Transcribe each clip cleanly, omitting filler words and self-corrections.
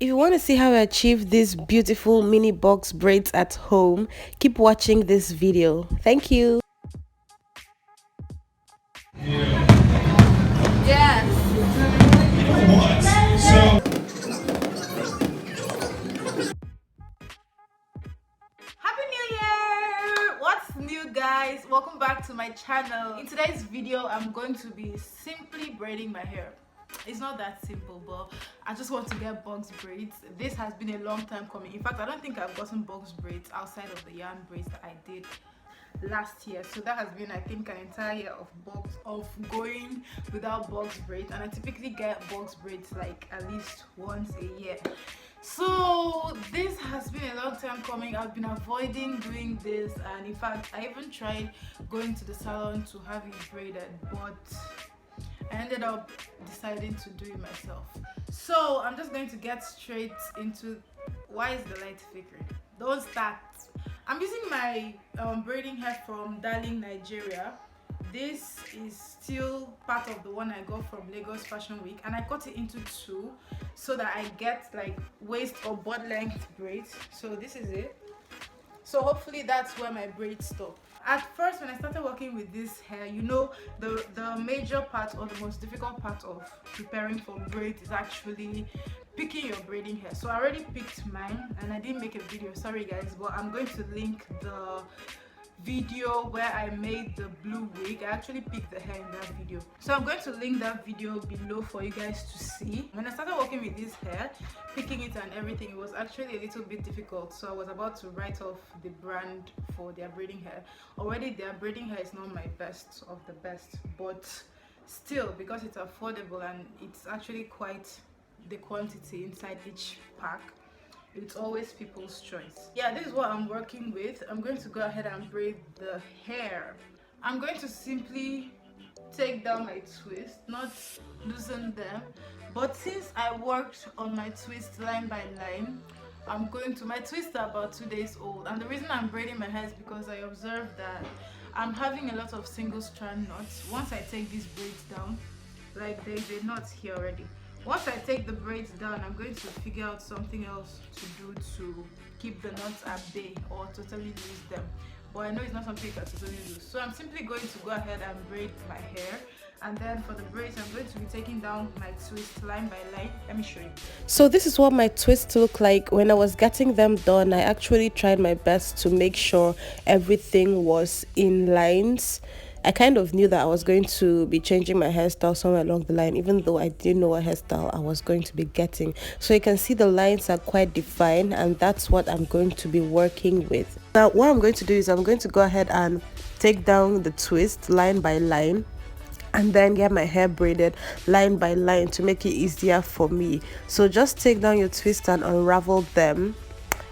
If you want to see how I achieve these beautiful mini box braids at home, keep watching this video. Thank you. Happy New Year! What's new, guys? Welcome back to my channel. In today's video, I'm going to be simply braiding my hair. It's not that simple, but I just want to get box braids. This has been a long time coming. In fact, I don't think I've gotten box braids outside of the yarn braids that I did last year. So that has been, I think, an entire year of going without box braids, and I typically get box braids like at least once a year. So this has been a long time coming. I've been avoiding doing this, and in fact I even tried going to the salon to have it braided, but I ended up deciding to do it myself. So I'm just going to get straight into why is the light flickering? Don't start. I'm using my braiding hair from Darling, Nigeria. This is still part of the one I got from Lagos Fashion Week, and I cut it into two so that I get like waist or butt length braids. So this is it. So hopefully that's where my braids stop. At first, when I started working with this hair, you know, the major part or the most difficult part of preparing for braids is actually picking your braiding hair. So I already picked mine and I didn't make a video, sorry guys, but I'm going to link the video where I made the blue wig. I actually picked the hair in that video, so I'm going to link that video below for you guys to see. When I started working with this hair, picking it and everything, it was actually a little bit difficult. So I was about to write off the brand for their braiding hair. Already their braiding hair is not my best of the best, but still, because it's affordable and it's actually quite the quantity inside each pack, it's always people's choice. Yeah, this is what I'm working with. I'm going to go ahead and braid the hair. I'm going to simply take down my twist, not loosen them, but since I worked on my twist line by line, my twists are about 2 days old, and the reason I'm braiding my hair is because I observed that I'm having a lot of single strand knots. Once I take these braids down, like there's a knot here already. Once I take the braids down, I'm going to figure out something else to do to keep the knots at bay or totally lose them. But I know it's not something I can totally lose. So I'm simply going to go ahead and braid my hair. And then for the braids, I'm going to be taking down my twist line by line. Let me show you. So this is what my twists look like. When I was getting them done, I actually tried my best to make sure everything was in lines. I kind of knew that I was going to be changing my hairstyle somewhere along the line, even though I didn't know what hairstyle I was going to be getting. So you can see the lines are quite defined, and that's what I'm going to be working with. Now what I'm going to do is I'm going to go ahead and take down the twist line by line, and then get my hair braided line by line to make it easier for me. So just take down your twist and unravel them,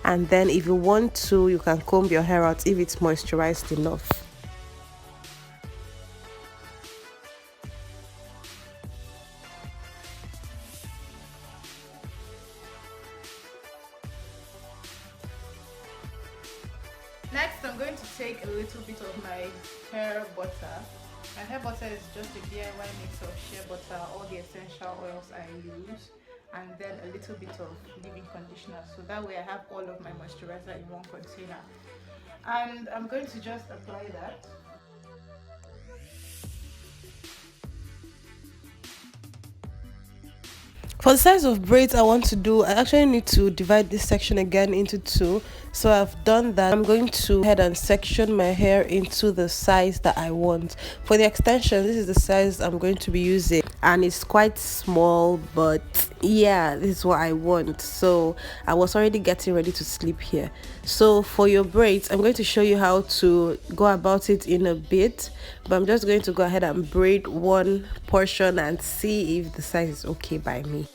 and then if you want to, you can comb your hair out if it's moisturized enough. Next, I'm going to take a little bit of my hair butter. My hair butter is just a DIY mix of shea butter, all the essential oils I use, and then a little bit of leave-in conditioner. So that way I have all of my moisturizer in one container. And I'm going to just apply that. For the size of braids I want to do, I actually need to divide this section again into two. So I've done that. I'm going to go ahead and section my hair into the size that I want. For the extension, this is the size I'm going to be using, and it's quite small, but yeah, this is what I want. So I was already getting ready to sleep here. So for your braids, I'm going to show you how to go about it in a bit, but I'm just going to go ahead and braid one portion and see if the size is okay by me.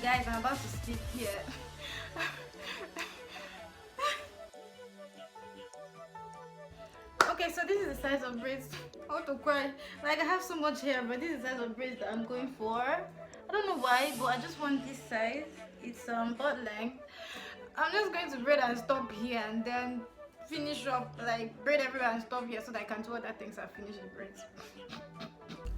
Guys, I'm about to sleep here. Okay, so this is the size of braids. I want to cry. Like, I have so much hair, but this is the size of braids that I'm going for. I don't know why, but I just want this size. It's butt length. I'm just going to braid and stop here, and then finish up, like braid everywhere and stop here, so that I can do other things and finish the braids.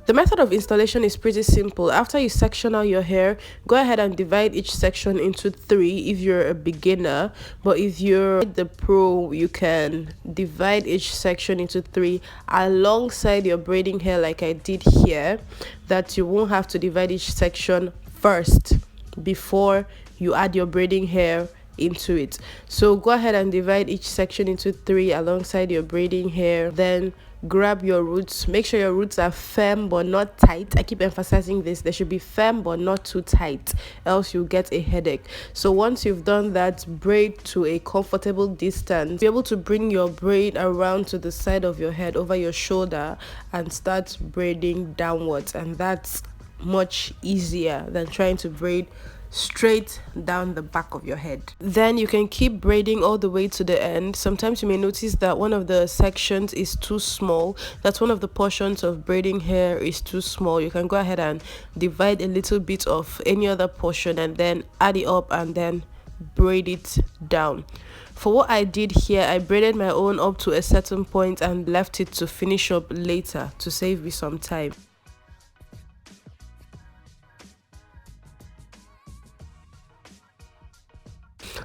The method of installation is pretty simple. After you section out your hair, go ahead and divide each section into 3 if you're a beginner. But if you're the pro, you can divide each section into 3 alongside your braiding hair like I did here, that you won't have to divide each section first before you add your braiding hair into it. So go ahead and divide each section into 3 alongside your braiding hair. Then grab your roots. Make sure your roots are firm but not tight. I keep emphasizing this. They should be firm but not too tight, else you'll get a headache. So once you've done that, braid to a comfortable distance. Be able to bring your braid around to the side of your head, over your shoulder, and start braiding downwards. And that's much easier than trying to braid straight down the back of your head. Then you can keep braiding all the way to the end. Sometimes you may notice that one of the sections is too small. That's one of the portions of braiding hair is too small. You can go ahead and divide a little bit of any other portion and then add it up and then braid it down. For what I did here, I braided my own up to a certain point and left it to finish up later to save me some time.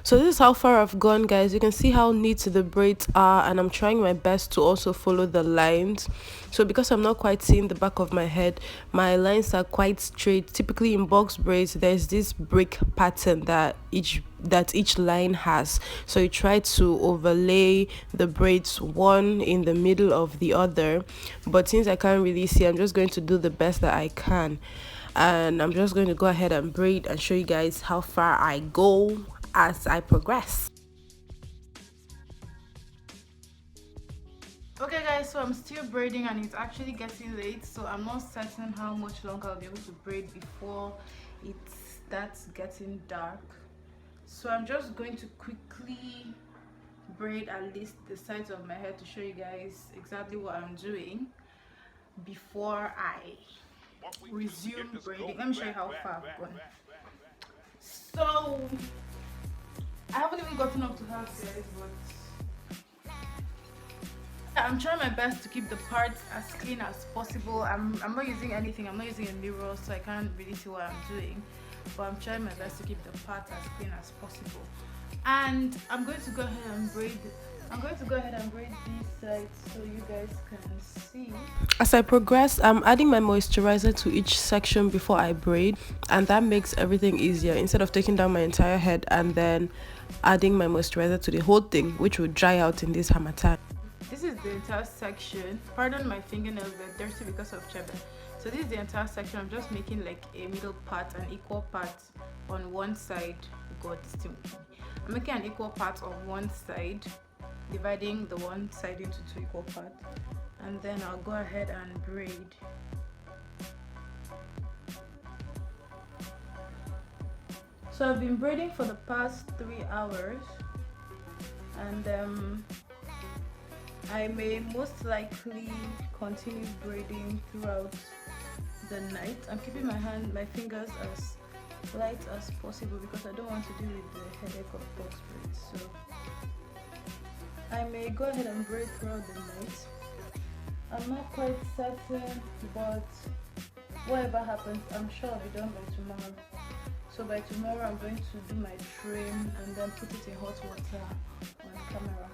So this is how far I've gone, guys. You can see how neat the braids are, and I'm trying my best to also follow the lines. So because I'm not quite seeing the back of my head, my lines are quite straight. Typically in box braids, there's this brick pattern that each line has. So you try to overlay the braids one in the middle of the other. But since I can't really see, I'm just going to do the best that I can. And I'm just going to go ahead and braid and show you guys how far I go as I progress. Okay guys, so I'm still braiding and it's actually getting late, so I'm not certain how much longer I'll be able to braid before it starts getting dark. So I'm just going to quickly braid at least the sides of my hair to show you guys exactly what I'm doing before I resume braiding. Let me show you how far I've gone. So I haven't even gotten up to half, guys, but I'm trying my best to keep the parts as clean as possible. I'm not using anything. I'm not using a mirror, so I can't really see what I'm doing. But I'm trying my best to keep the parts as clean as possible. And I'm going to go ahead and braid. I'm going to go ahead and braid these sides so you guys can see. As I progress, I'm adding my moisturizer to each section before I braid, and that makes everything easier. Instead of taking down my entire head and then adding my moisturizer to the whole thing, which will dry out in this harmattan. This is the entire section. Pardon my fingernails, they're dirty because of chebe. So this is the entire section. I'm just making like a middle part, an equal part on one side. God, still I'm making an equal part on one side, dividing the one side into 2 equal parts, and then I'll go ahead and braid. So I've been braiding for the past 3 hours, and I may most likely continue braiding throughout the night. I'm keeping my fingers as light as possible because I don't want to deal with the headache of box braids. So I may go ahead and braid throughout the night. I'm not quite certain, but whatever happens, I'm sure I'll be done by tomorrow. So by tomorrow I'm going to do my trim and then put it in hot water on camera.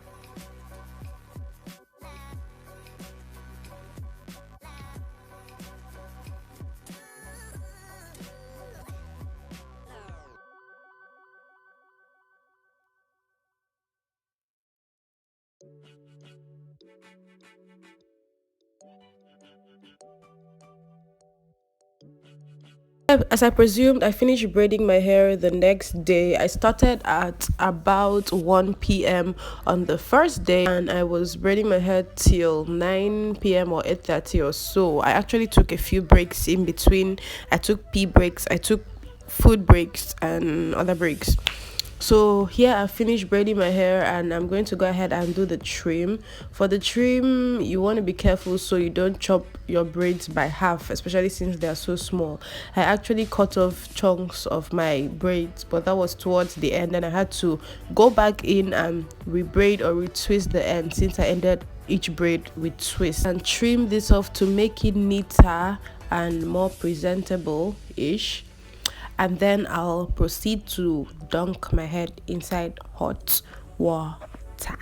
As I presumed, I finished braiding my hair the next day. I started at about 1 p.m. on the first day, and I was braiding my hair till 9 p.m. or 8:30 or so. I actually took a few breaks in between. I took pee breaks. I took food breaks and other breaks. So here I finished braiding my hair, and I'm going to go ahead and do the trim. For the trim, you want to be careful so you don't chop your braids by half, especially since they are so small. I actually cut off chunks of my braids, but that was towards the end, and I had to go back in and rebraid or retwist the end since I ended each braid with twist, and trim this off to make it neater and more presentable ish. And then I'll proceed to dunk my head inside hot water.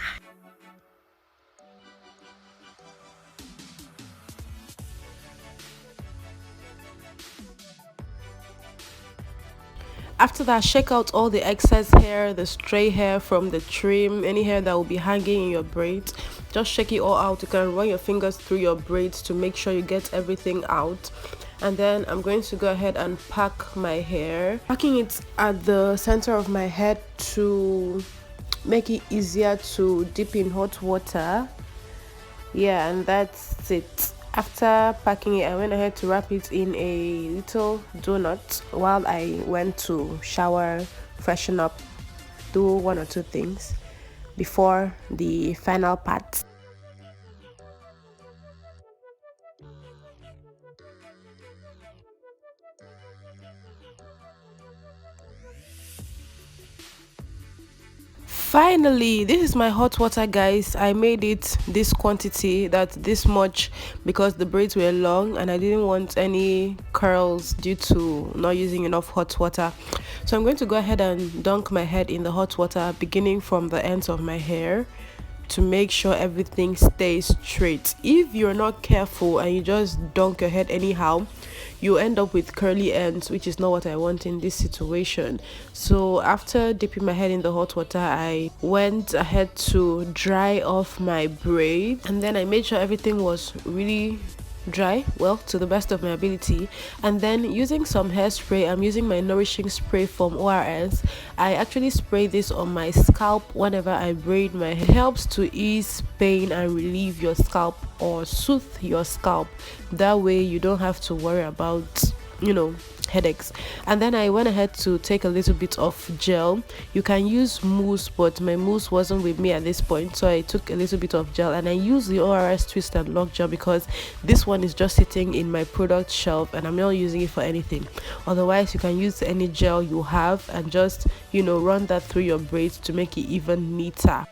After that, shake out all the excess hair, the stray hair from the trim, any hair that will be hanging in your braids. Just shake it all out. You can run your fingers through your braids to make sure you get everything out. And then I'm going to go ahead and pack my hair, packing it at the center of my head to make it easier to dip in hot water. Yeah, and that's it. After packing it, I went ahead to wrap it in a little donut while I went to shower, freshen up, do one or two things before the final part. Finally, this is my hot water, guys. I made it this quantity, that's this much, because the braids were long and I didn't want any curls due to not using enough hot water. So I'm going to go ahead and dunk my head in the hot water, beginning from the ends of my hair, to make sure everything stays straight. If you're not careful and you just dunk your head anyhow, you end up with curly ends, which is not what I want in this situation. So after dipping my head in the hot water, I went ahead to dry off my braid, and then I made sure everything was really dry, well, to the best of my ability. And then using some hairspray, I'm using my nourishing spray from ORS. I actually spray this on my scalp whenever I braid my hair. It helps to ease pain and relieve your scalp or soothe your scalp. That way you don't have to worry about, headaches. And then I went ahead to take a little bit of gel. You can use mousse, but my mousse wasn't with me at this point, so I took a little bit of gel, and I used the ORS twist and lock gel because this one is just sitting in my product shelf and I'm not using it for anything. Otherwise, you can use any gel you have and just run that through your braids to make it even neater.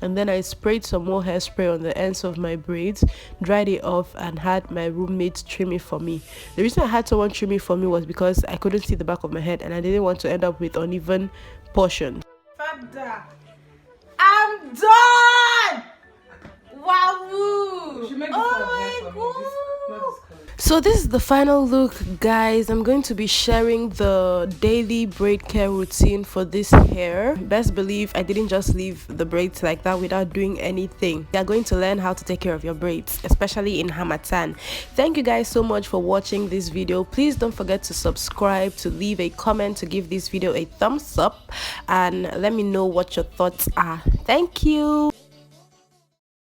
And then I sprayed some more hairspray on the ends of my braids, dried it off, and had my roommate trim it for me. The reason I had someone trim it for me was because I couldn't see the back of my head and I didn't want to end up with uneven portions. Father, I'm done! Wow! Oh my god! So this is the final look, guys. I'm going to be sharing the daily braid care routine for this hair. Best believe I didn't just leave the braids like that without doing anything. You're going to learn how to take care of your braids, especially in Hamatan. Thank you guys so much for watching this video. Please don't forget to subscribe, to leave a comment, to give this video a thumbs up, and let me know what your thoughts are. Thank you.